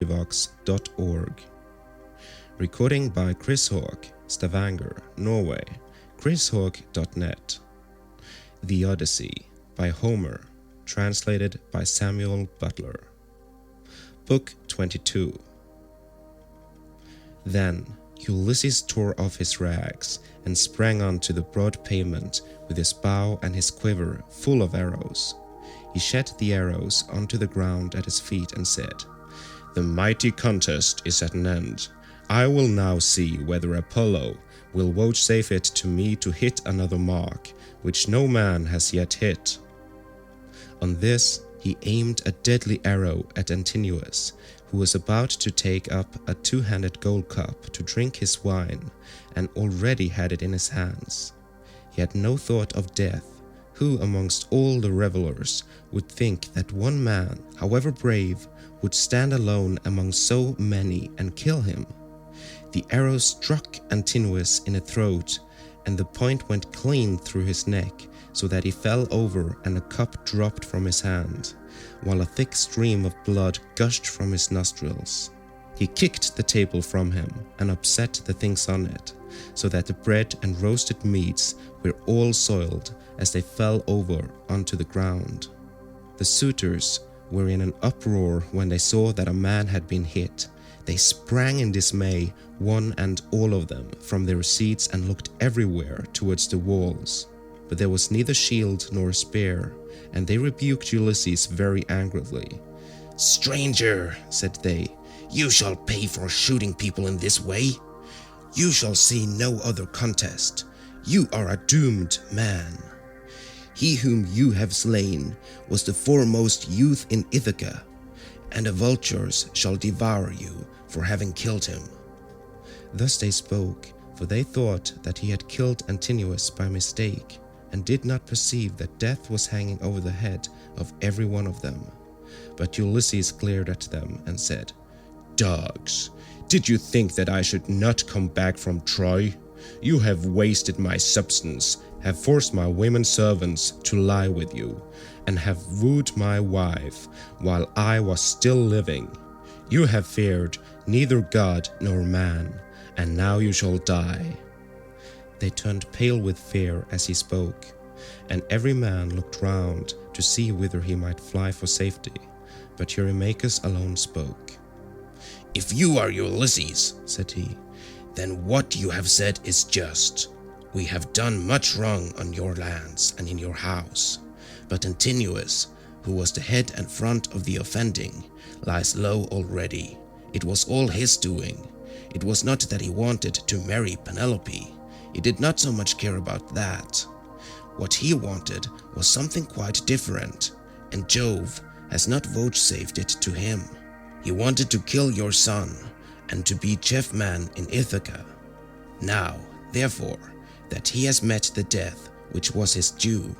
LibriVox.org. Recording by Chris Hawk, Stavanger, Norway. chrishawk.net. The Odyssey by Homer, translated by Samuel Butler. Book 22. Then Ulysses tore off his rags and sprang onto the broad pavement with his bow and his quiver full of arrows. He shed the arrows onto the ground at his feet and said, "The mighty contest is at an end. I will now see whether Apollo will vouchsafe it to me to hit another mark, which no man has yet hit." On this he aimed a deadly arrow at Antinous, who was about to take up a two-handed gold cup to drink his wine, and already had it in his hands. He had no thought of death. Who amongst all the revelers would think that one man, however brave, would stand alone among so many and kill him? The arrow struck Antinous in the throat, and the point went clean through his neck, so that he fell over and a cup dropped from his hand, while a thick stream of blood gushed from his nostrils. He kicked the table from him and upset the things on it, so that the bread and roasted meats were all soiled as they fell over onto the ground. The suitors were in an uproar when they saw that a man had been hit. They sprang in dismay, one and all of them, from their seats and looked everywhere towards the walls. But there was neither shield nor spear, and they rebuked Ulysses very angrily. "Stranger," said they, "you shall pay for shooting people in this way. You shall see no other contest. You are a doomed man. He whom you have slain was the foremost youth in Ithaca, and the vultures shall devour you for having killed him." Thus they spoke, for they thought that he had killed Antinous by mistake, and did not perceive that death was hanging over the head of every one of them. But Ulysses glared at them and said, "Dogs, did you think that I should not come back from Troy? You have wasted my substance, have forced my women servants to lie with you, and have wooed my wife while I was still living. You have feared neither God nor man, and now you shall die." They turned pale with fear as he spoke, and every man looked round to see whither he might fly for safety, but Eurymachus alone spoke. "If you are Ulysses," said he, "then what you have said is just. We have done much wrong on your lands and in your house, but Antinous, who was the head and front of the offending, lies low already. It was all his doing. It was not that he wanted to marry Penelope. He did not so much care about that. What he wanted was something quite different, and Jove has not vouchsafed it to him. He wanted to kill your son and to be chief man in Ithaca. Now, therefore, that he has met the death which was his due,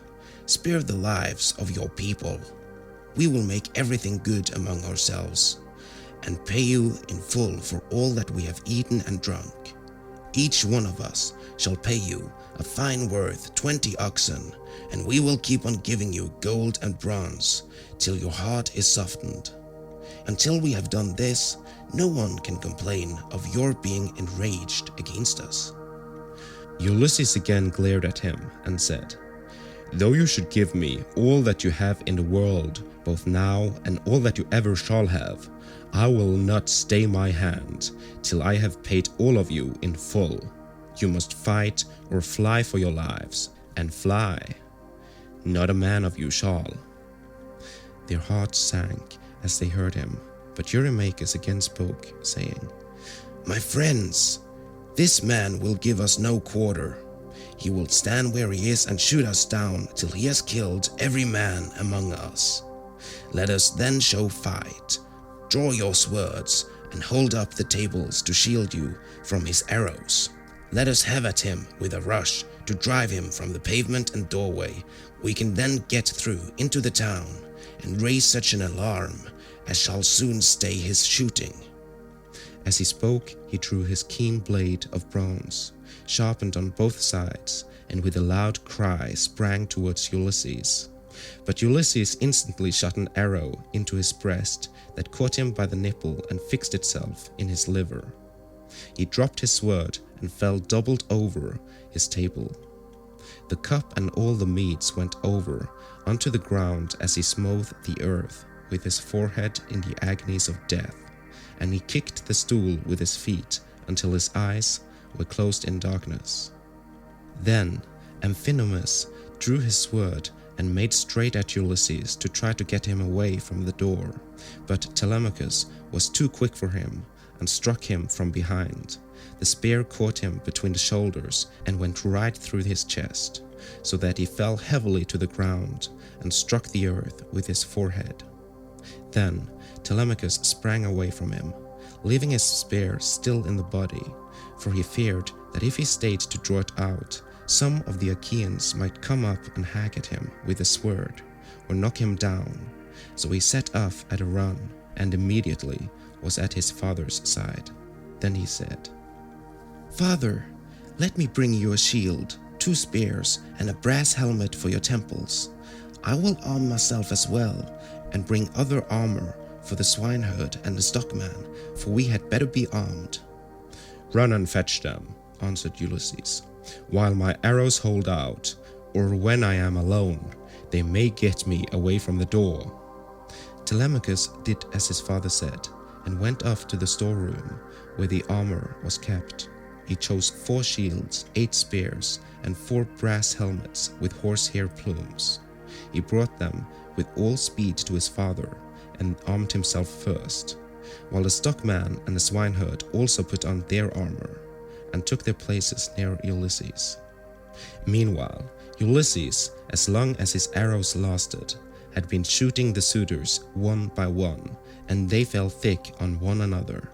spare the lives of your people. We will make everything good among ourselves, and pay you in full for all that we have eaten and drunk. Each one of us shall pay you a fine worth 20 oxen, and we will keep on giving you gold and bronze till your heart is softened. Until we have done this, no one can complain of your being enraged against us." Ulysses again glared at him and said, "Though you should give me all that you have in the world, both now and all that you ever shall have, I will not stay my hand till I have paid all of you in full. You must fight or fly for your lives, and fly. Not a man of you shall." Their hearts sank as they heard him, but Eurymachus again spoke, saying, "My friends, this man will give us no quarter. He will stand where he is and shoot us down till he has killed every man among us. Let us then show fight. Draw your swords and hold up the tables to shield you from his arrows. Let us have at him with a rush to drive him from the pavement and doorway. We can then get through into the town and raise such an alarm as shall soon stay his shooting." As he spoke, he drew his keen blade of bronze, sharpened on both sides, and with a loud cry sprang towards Ulysses. But Ulysses instantly shot an arrow into his breast that caught him by the nipple and fixed itself in his liver. He dropped his sword and fell doubled over his table. The cup and all the meats went over onto the ground as he smote the earth with his forehead in the agonies of death, and he kicked the stool with his feet until his eyes were closed in darkness. Then Amphinomus drew his sword and made straight at Ulysses to try to get him away from the door, but Telemachus was too quick for him and struck him from behind. The spear caught him between the shoulders and went right through his chest, so that he fell heavily to the ground and struck the earth with his forehead. Then Telemachus sprang away from him, leaving his spear still in the body, for he feared that if he stayed to draw it out, some of the Achaeans might come up and hack at him with a sword, or knock him down. So he set off at a run, and immediately was at his father's side. Then he said, "Father, let me bring you a shield, 2 spears, and a brass helmet for your temples. I will arm myself as well, and bring other armor for the swineherd and the stockman, for we had better be armed." "Run and fetch them," answered Ulysses, "while my arrows hold out, or when I am alone, they may get me away from the door." Telemachus did as his father said, and went off to the storeroom where the armor was kept. He chose 4 shields, 8 spears, and 4 brass helmets with horsehair plumes. He brought them with all speed to his father, and armed himself first, while the stockman and the swineherd also put on their armor, and took their places near Ulysses. Meanwhile, Ulysses, as long as his arrows lasted, had been shooting the suitors one by one, and they fell thick on one another.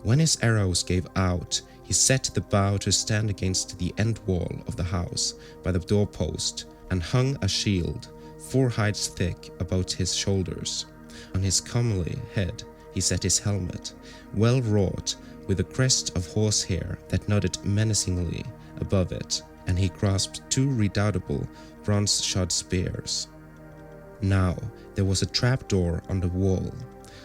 When his arrows gave out, he set the bow to stand against the end wall of the house by the doorpost, and hung a shield 4 hides thick about his shoulders. On his comely head he set his helmet, well wrought, with a crest of horsehair that nodded menacingly above it, and he grasped 2 redoubtable bronze-shod spears. Now there was a trapdoor on the wall,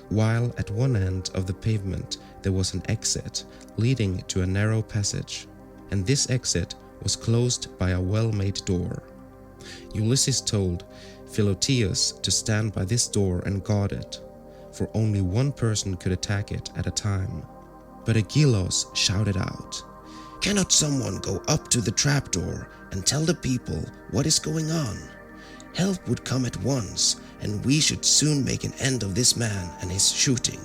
while at one end of the pavement there was an exit leading to a narrow passage, and this exit was closed by a well-made door. Ulysses told Philoetius to stand by this door and guard it, for only one person could attack it at a time. But Agelaus shouted out, "Cannot someone go up to the trapdoor and tell the people what is going on? Help would come at once, and we should soon make an end of this man and his shooting."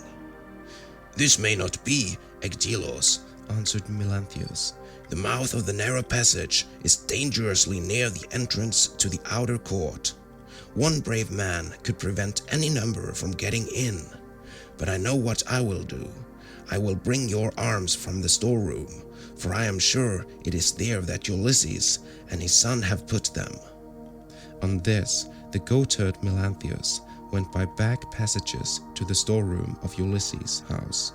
"This may not be, Agelaus," answered Melanthius. "The mouth of the narrow passage is dangerously near the entrance to the outer court. One brave man could prevent any number from getting in. But I know what I will do. I will bring your arms from the storeroom, for I am sure it is there that Ulysses and his son have put them." On this, the goatherd Melanthius went by back passages to the storeroom of Ulysses' house.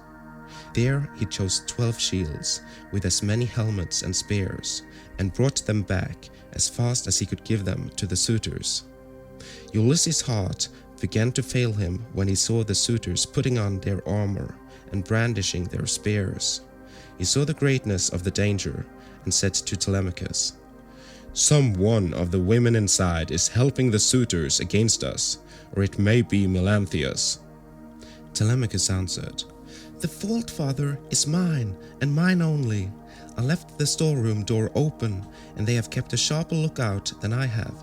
There he chose 12 shields with as many helmets and spears, and brought them back as fast as he could give them to the suitors. Ulysses' heart began to fail him when he saw the suitors putting on their armor and brandishing their spears. He saw the greatness of the danger and said to Telemachus, "Some one of the women inside is helping the suitors against us, or it may be Melanthius." Telemachus answered, "The fault, father, is mine, and mine only. I left the storeroom door open, and they have kept a sharper lookout than I have.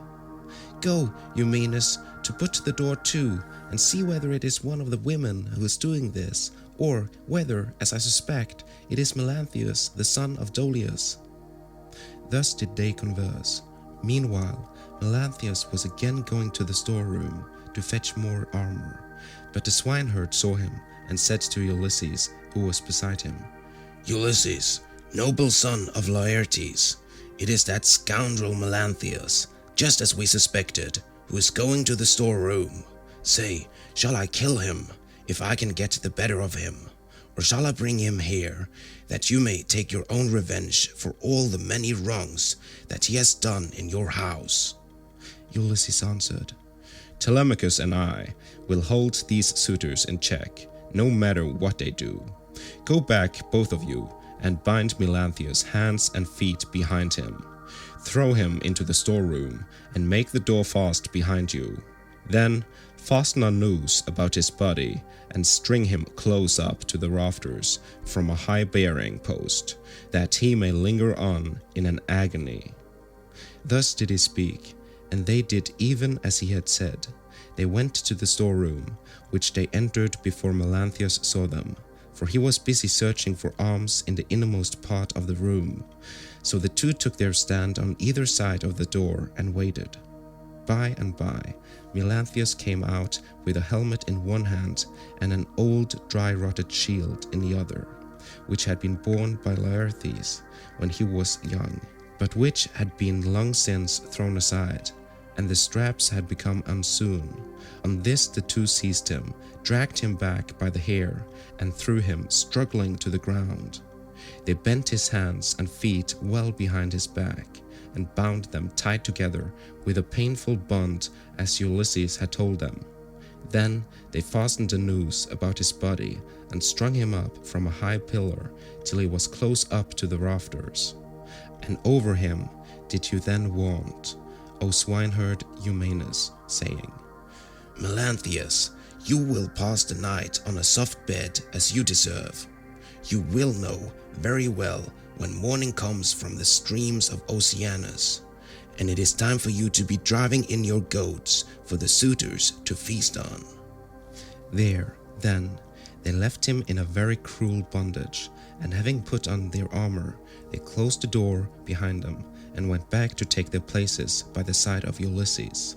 Go, Eumenes, to put the door to, and see whether it is one of the women who is doing this, or whether, as I suspect, it is Melanthius, the son of Dolius." Thus did they converse. Meanwhile, Melanthius was again going to the storeroom to fetch more armor, but the swineherd saw him and said to Ulysses, who was beside him, "Ulysses, noble son of Laertes, it is that scoundrel Melanthius, just as we suspected, who is going to the storeroom. Say, shall I kill him, if I can get the better of him, or shall I bring him here, that you may take your own revenge for all the many wrongs that he has done in your house?" Ulysses answered, Telemachus and I will hold these suitors in check, no matter what they do. Go back, both of you, and bind Melanthius' hands and feet behind him. Throw him into the storeroom, and make the door fast behind you. Then fasten a noose about his body, and string him close up to the rafters from a high bearing post, that he may linger on in an agony." Thus did he speak, and they did even as he had said. They went to the storeroom, which they entered before Melanthius saw them, for he was busy searching for arms in the innermost part of the room. So the two took their stand on either side of the door and waited. By and by, Melanthius came out with a helmet in one hand and an old dry-rotted shield in the other, which had been borne by Laertes when he was young, but which had been long since thrown aside, and the straps had become unsewn. On this the two seized him, dragged him back by the hair, and threw him struggling to the ground. They bent his hands and feet well behind his back, and bound them tight together with a painful bond as Ulysses had told them. Then they fastened a noose about his body and strung him up from a high pillar till he was close up to the rafters. And over him did you then vaunt, O swineherd Eumaeus, saying, "Melanthius, you will pass the night on a soft bed as you deserve. You will know very well when morning comes from the streams of Oceanus, and it is time for you to be driving in your goats for the suitors to feast on." There, then, they left him in a very cruel bondage, and having put on their armor, they closed the door behind them and went back to take their places by the side of Ulysses,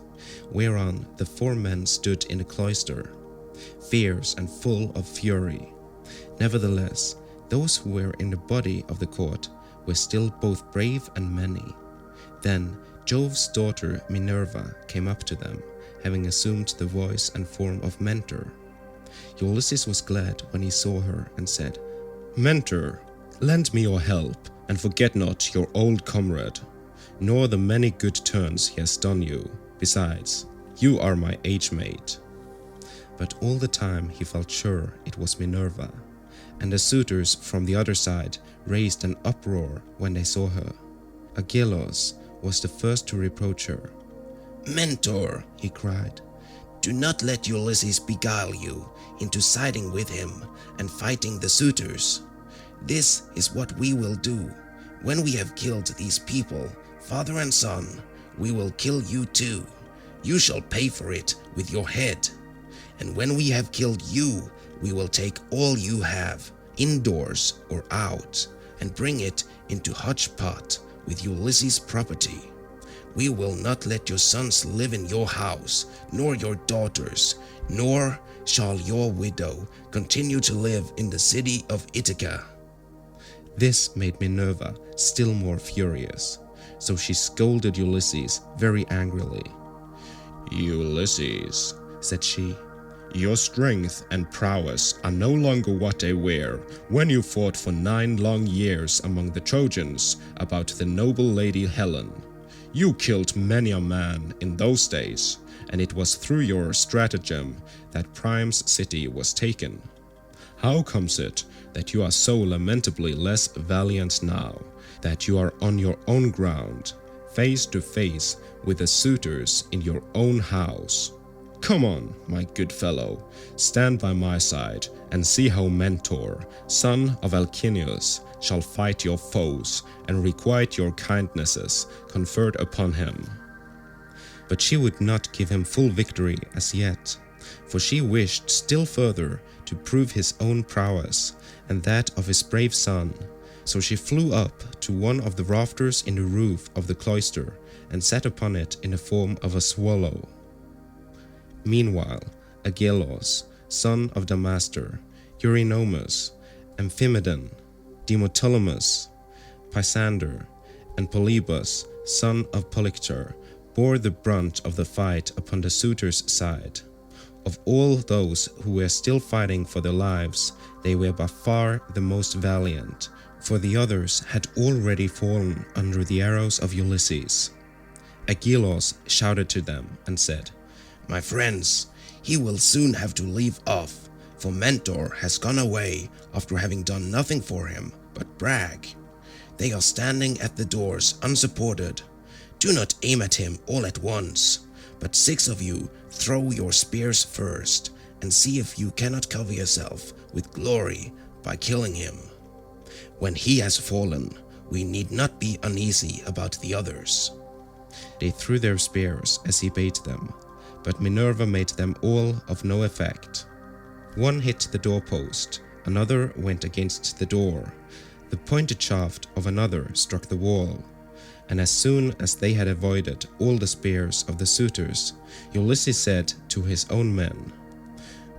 whereon the four men stood in the cloister, fierce and full of fury. Nevertheless, those who were in the body of the court were still both brave and many. Then Jove's daughter Minerva came up to them, having assumed the voice and form of Mentor. Ulysses was glad when he saw her and said, "Mentor, lend me your help, and forget not your old comrade, nor the many good turns he has done you. Besides, you are my age-mate." But all the time he felt sure it was Minerva, and the suitors from the other side raised an uproar when they saw her. Agelaus was the first to reproach her. "Mentor," he cried, "do not let Ulysses beguile you into siding with him and fighting the suitors. This is what we will do. When we have killed these people, father and son, we will kill you too. You shall pay for it with your head. And when we have killed you, we will take all you have, indoors or out, and bring it into Hotchpot with Ulysses' property. We will not let your sons live in your house, nor your daughters, nor shall your widow continue to live in the city of Ithaca." This made Minerva still more furious, so she scolded Ulysses very angrily. "Ulysses," said she, "your strength and prowess are no longer what they were when you fought for 9 long years among the Trojans about the noble lady Helen. You killed many a man in those days, and it was through your stratagem that Priam's city was taken. How comes it that you are so lamentably less valiant now, that you are on your own ground, face to face with the suitors in your own house? Come on, my good fellow, stand by my side and see how Mentor, son of Alcinous, shall fight your foes and requite your kindnesses conferred upon him." But she would not give him full victory as yet, for she wished still further to prove his own prowess and that of his brave son. So she flew up to one of the rafters in the roof of the cloister and sat upon it in the form of a swallow. Meanwhile, Agelaus, son of Damastor, Eurynomus, Amphimedon, Demoptolemus, Pisander, and Polybus, son of Polyctor, bore the brunt of the fight upon the suitors' side. Of all those who were still fighting for their lives, they were by far the most valiant, for the others had already fallen under the arrows of Ulysses. Agelaus shouted to them and said, My friends, he will soon have to leave off, for Mentor has gone away after having done nothing for him but brag. They are standing at the doors unsupported. Do not aim at him all at once, but 6 of you throw your spears first, and see if you cannot cover yourself with glory by killing him. When he has fallen, we need not be uneasy about the others." They threw their spears as he bade them, but Minerva made them all of no effect. One hit the doorpost, another went against the door, the pointed shaft of another struck the wall, and as soon as they had avoided all the spears of the suitors, Ulysses said to his own men,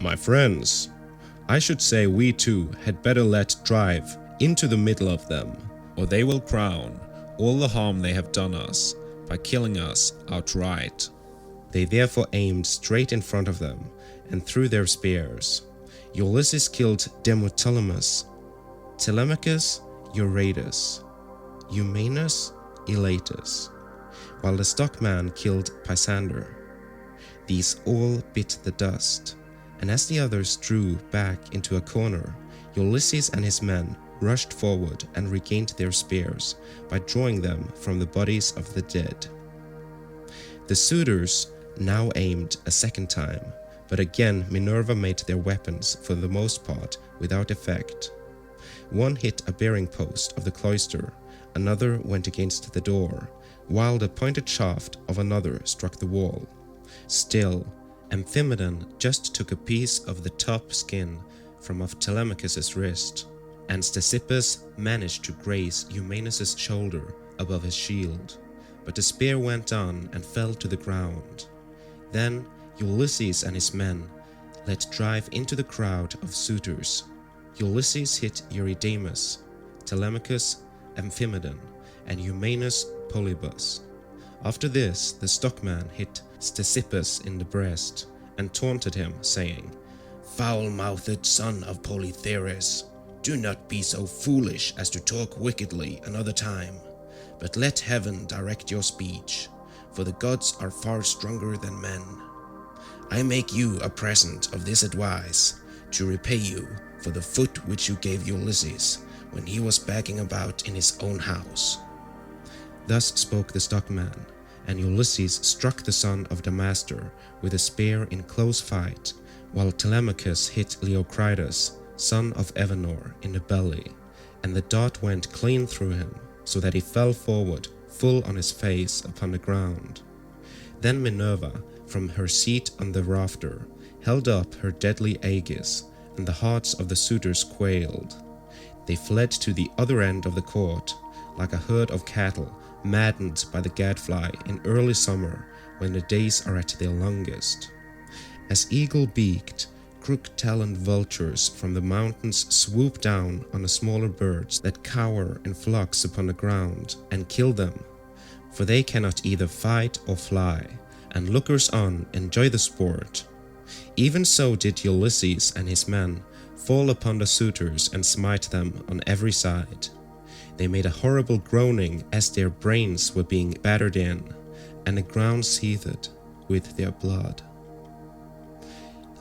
"My friends, I should say we too had better let drive into the middle of them, or they will crown all the harm they have done us by killing us outright." They therefore aimed straight in front of them and threw their spears. Ulysses killed Demoptolemus, Telemachus, Eurytus, Eumaeus, Elatus, while the stockman killed Pisander. These all bit the dust, and as the others drew back into a corner, Ulysses and his men rushed forward and regained their spears by drawing them from the bodies of the dead. The suitors now aimed a second time, but again Minerva made their weapons for the most part without effect. One hit a bearing post of the cloister, another went against the door, while the pointed shaft of another struck the wall. Still, Amphimedon just took a piece of the top skin from off Telemachus's wrist, and Ctesippus managed to graze Eumaeus' shoulder above his shield, but the spear went on and fell to the ground. Then Ulysses and his men let drive into the crowd of suitors. Ulysses hit Eurydamas, Telemachus, Amphimedon, and Eumaeus Polybus. After this, the stockman hit Ctesippus in the breast and taunted him, saying, "Foul-mouthed son of Polytherus, do not be so foolish as to talk wickedly another time, but let heaven direct your speech, for the gods are far stronger than men. I make you a present of this advice, to repay you for the foot which you gave Ulysses when he was begging about in his own house." Thus spoke the stockman, and Ulysses struck the son of Damastor with a spear in close fight, while Telemachus hit Leocritus, son of Evenor, in the belly, and the dart went clean through him, so that he fell forward full on his face upon the ground. Then Minerva, from her seat on the rafter, held up her deadly aegis, and the hearts of the suitors quailed. They fled to the other end of the court, like a herd of cattle maddened by the gadfly in early summer when the days are at their longest. As eagle-beaked, crook-taloned vultures from the mountains swoop down on the smaller birds that cower in flocks upon the ground and kill them, for they cannot either fight or fly, and lookers-on enjoy the sport. Even so did Ulysses and his men fall upon the suitors and smite them on every side. They made a horrible groaning as their brains were being battered in, and the ground seethed with their blood.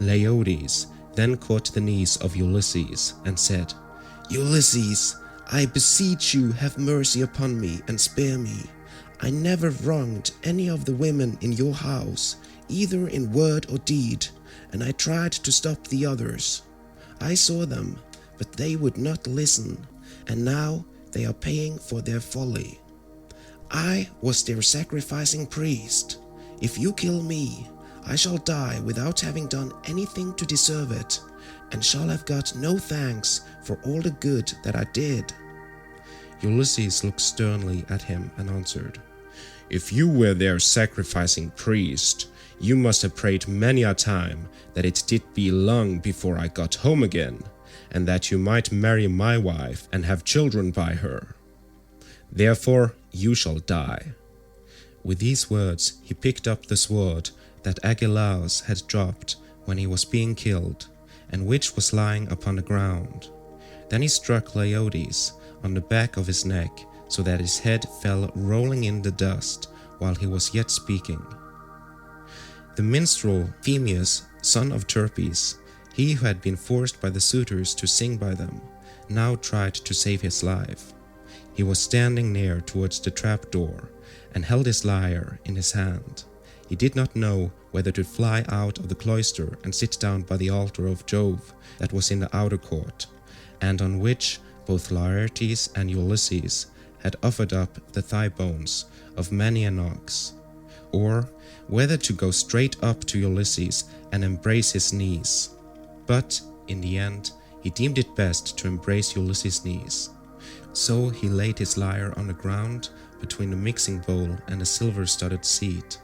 Leiodes then caught the knees of Ulysses and said, "Ulysses, I beseech you, have mercy upon me and spare me. I never wronged any of the women in your house, either in word or deed, and I tried to stop the others. I saw them, but they would not listen, and now they are paying for their folly. I was their sacrificing priest. If you kill me, I shall die without having done anything to deserve it, and shall have got no thanks for all the good that I did." Ulysses looked sternly at him and answered, "If you were their sacrificing priest, you must have prayed many a time that it did be long before I got home again, and that you might marry my wife and have children by her. Therefore you shall die." With these words he picked up the sword that Agelaus had dropped when he was being killed, and which was lying upon the ground. Then he struck Leiodes on the back of his neck, so that his head fell rolling in the dust while he was yet speaking. The minstrel Phemius, son of Terpes, he who had been forced by the suitors to sing by them, now tried to save his life. He was standing near towards the trap door and held his lyre in his hand. He did not know whether to fly out of the cloister and sit down by the altar of Jove that was in the outer court, and on which both Laertes and Ulysses had offered up the thigh bones of many an ox, or whether to go straight up to Ulysses and embrace his knees. But in the end he deemed it best to embrace Ulysses' knees. So he laid his lyre on the ground between the mixing bowl and the silver-studded seat.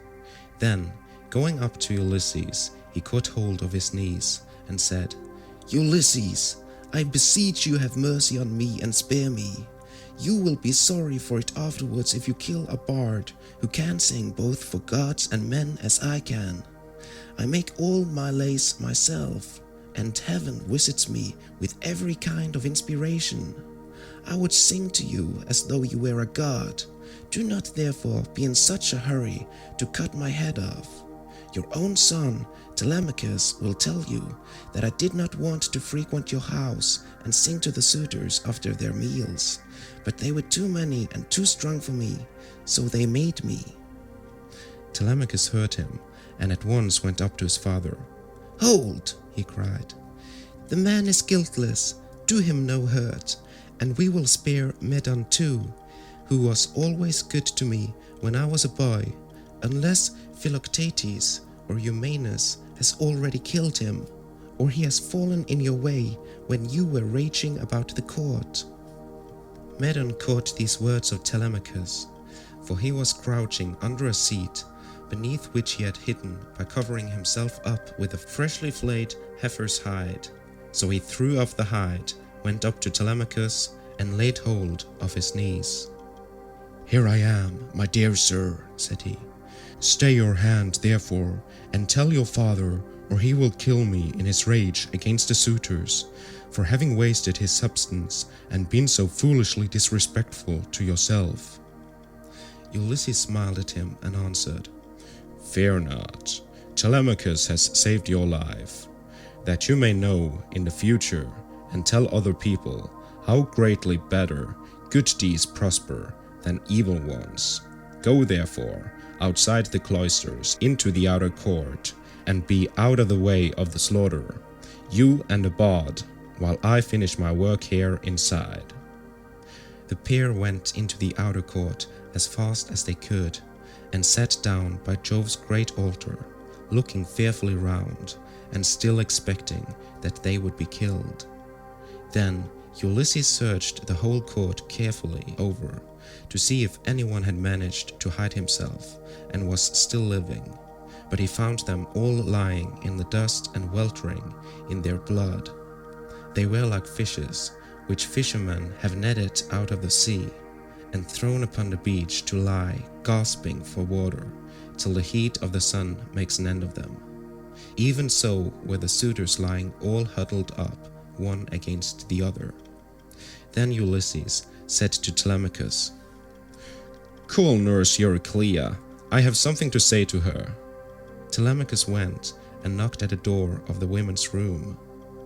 Then, going up to Ulysses, he caught hold of his knees and said, Ulysses, I beseech you have mercy on me and spare me. You will be sorry for it afterwards if you kill a bard who can sing both for gods and men as I can. I make all my lays myself, and heaven visits me with every kind of inspiration. I would sing to you as though you were a god. Do not therefore be in such a hurry to cut my head off. Your own son, Telemachus, will tell you that I did not want to frequent your house and sing to the suitors after their meals, but they were too many and too strong for me, so they made me. Telemachus heard him and at once went up to his father. Hold, he cried. The man is guiltless, do him no hurt, and we will spare Medon too, who was always good to me when I was a boy, unless Philoctetes or Eumaeus has already killed him, or he has fallen in your way when you were raging about the court. Medon caught these words of Telemachus, for he was crouching under a seat, beneath which he had hidden by covering himself up with a freshly flayed heifer's hide. So he threw off the hide, went up to Telemachus, and laid hold of his knees. Here I am, my dear sir, said he. Stay your hand, therefore, and tell your father, or he will kill me in his rage against the suitors, for having wasted his substance and been so foolishly disrespectful to yourself. Ulysses smiled at him and answered, Fear not, Telemachus has saved your life, that you may know in the future and tell other people how greatly better good deeds prosper than evil ones. Go therefore outside the cloisters into the outer court, and be out of the way of the slaughter, you and the bard, while I finish my work here inside. The pair went into the outer court as fast as they could, and sat down by Jove's great altar, looking fearfully round, and still expecting that they would be killed. Then Ulysses searched the whole court carefully over, to see if anyone had managed to hide himself and was still living, but he found them all lying in the dust and weltering in their blood. They were like fishes, which fishermen have netted out of the sea, and thrown upon the beach to lie gasping for water, till the heat of the sun makes an end of them. Even so were the suitors lying all huddled up, one against the other. Then Ulysses said to Telemachus, Call nurse Euryclea, I have something to say to her. Telemachus went and knocked at the door of the women's room.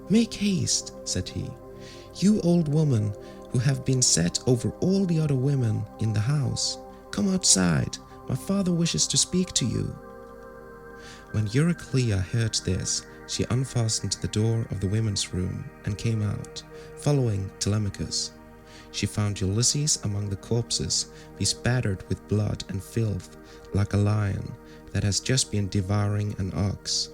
Make haste, said he, you old woman who have been set over all the other women in the house. Come outside, my father wishes to speak to you. When Euryclea heard this, she unfastened the door of the women's room and came out, following Telemachus. She found Ulysses among the corpses, bespattered with blood and filth, like a lion that has just been devouring an ox,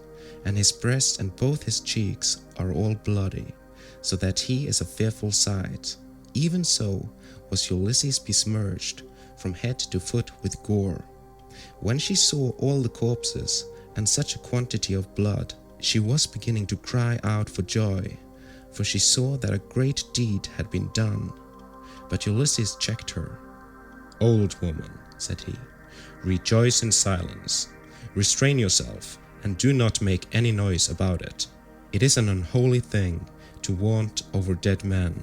and his breast and both his cheeks are all bloody, so that he is a fearful sight. Even so was Ulysses besmirched from head to foot with gore. When she saw all the corpses and such a quantity of blood, she was beginning to cry out for joy, for she saw that a great deed had been done. But Ulysses checked her. Old woman, said he, rejoice in silence. Restrain yourself, and do not make any noise about it. It is an unholy thing to vaunt over dead men.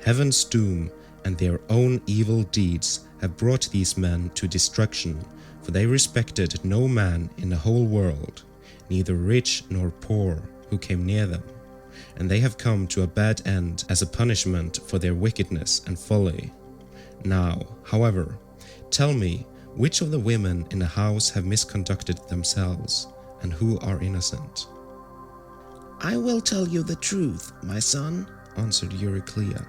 Heaven's doom and their own evil deeds have brought these men to destruction for they respected no man in the whole world, neither rich nor poor, who came near them, and they have come to a bad end as a punishment for their wickedness and folly. Now, however, tell me, which of the women in the house have misconducted themselves, and who are innocent?" "I will tell you the truth, my son," answered Euryclea.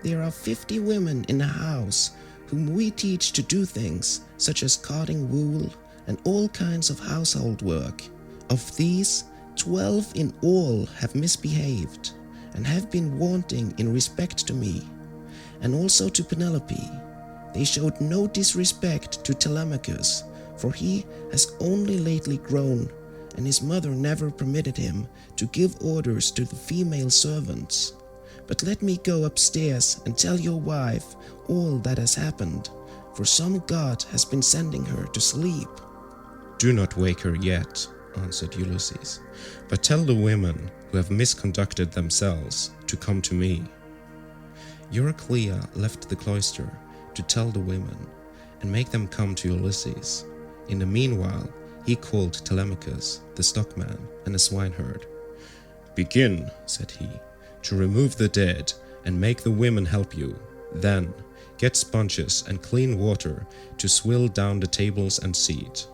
"There are 50 women in the house whom we teach to do things such as carding wool and all kinds of household work. Of these, 12 in all have misbehaved and have been wanting in respect to me, and also to Penelope. They showed no disrespect to Telemachus, for he has only lately grown, and his mother never permitted him to give orders to the female servants. But let me go upstairs and tell your wife all that has happened, for some god has been sending her to sleep." "Do not wake her yet," answered Ulysses, "but tell the women who have misconducted themselves to come to me." Euryclea left the cloister to tell the women and make them come to Ulysses. In the meanwhile, he called Telemachus, the stockman, and the swineherd. "Begin," said he, "to remove the dead and make the women help you. Then get sponges and clean water to swill down the tables and seat.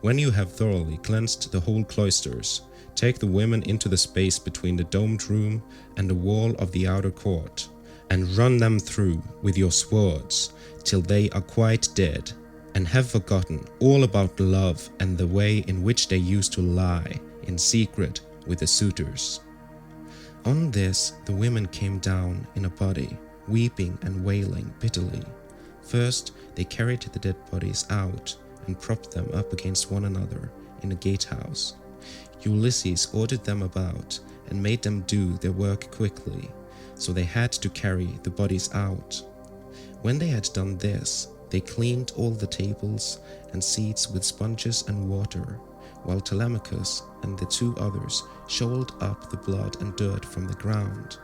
When you have thoroughly cleansed the whole cloisters, take the women into the space between the domed room and the wall of the outer court, and run them through with your swords till they are quite dead, and have forgotten all about love and the way in which they used to lie in secret with the suitors." On this, the women came down in a body, weeping and wailing bitterly. First, they carried the dead bodies out and propped them up against one another in a gatehouse. Ulysses ordered them about and made them do their work quickly, so they had to carry the bodies out. When they had done this, they cleaned all the tables and seats with sponges and water, while Telemachus and the 2 others shoveled up the blood and dirt from the ground,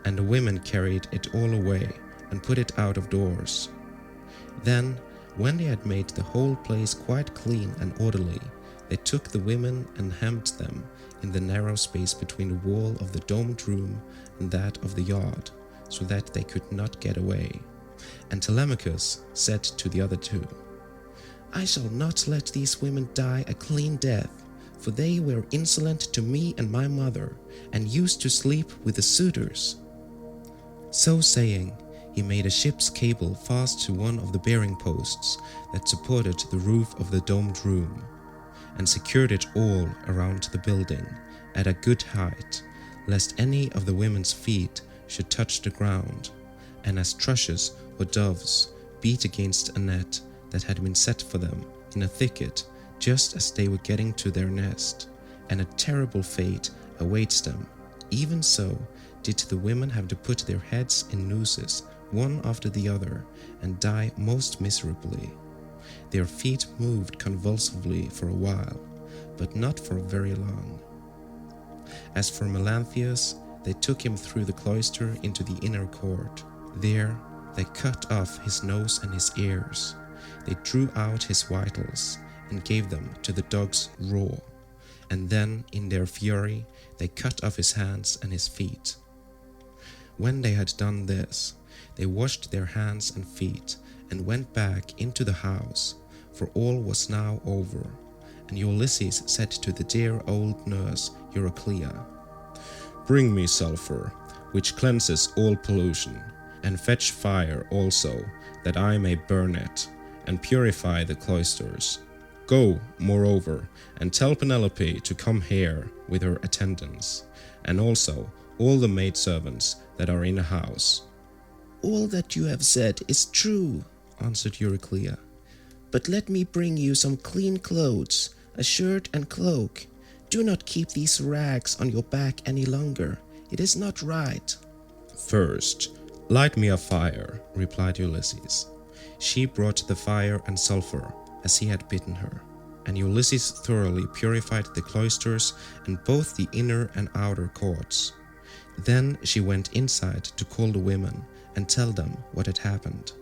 and the women carried it all away and put it out of doors. Then, when they had made the whole place quite clean and orderly, they took the women and hemmed them in the narrow space between the wall of the domed room and that of the yard, so that they could not get away. And Telemachus said to the other 2, "I shall not let these women die a clean death, for they were insolent to me and my mother, and used to sleep with the suitors." So saying, he made a ship's cable fast to one of the bearing posts that supported the roof of the domed room, and secured it all around the building at a good height, lest any of the women's feet should touch the ground, and as thrushes or doves beat against a net that had been set for them in a thicket just as they were getting to their nest, and a terrible fate awaits them. Even so did the women have to put their heads in nooses one after the other and die most miserably. Their feet moved convulsively for a while, but not for very long. As for Melanthius, they took him through the cloister into the inner court. There they cut off his nose and his ears. They drew out his vitals and gave them to the dogs raw, and then in their fury they cut off his hands and his feet. When they had done this, they washed their hands and feet and went back into the house, for all was now over. And Ulysses said to the dear old nurse Euryclea, "Bring me sulphur, which cleanses all pollution, and fetch fire also, that I may burn it, and purify the cloisters. Go, moreover, and tell Penelope to come here with her attendants, and also all the maidservants that are in the house." "All that you have said is true," answered Euryclea. "But let me bring you some clean clothes, a shirt and cloak. Do not keep these rags on your back any longer. It is not right." "First, light me a fire," replied Ulysses. She brought the fire and sulphur, as he had bidden her, and Ulysses thoroughly purified the cloisters and both the inner and outer courts. Then she went inside to call the women and tell them what had happened,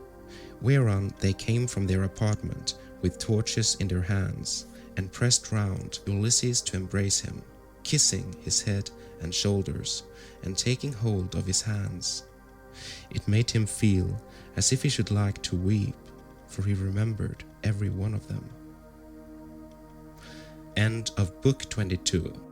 whereon they came from their apartment with torches in their hands, and pressed round Ulysses to embrace him, kissing his head and shoulders, and taking hold of his hands. It made him feel as if he should like to weep, for he remembered every one of them. End of Book 22.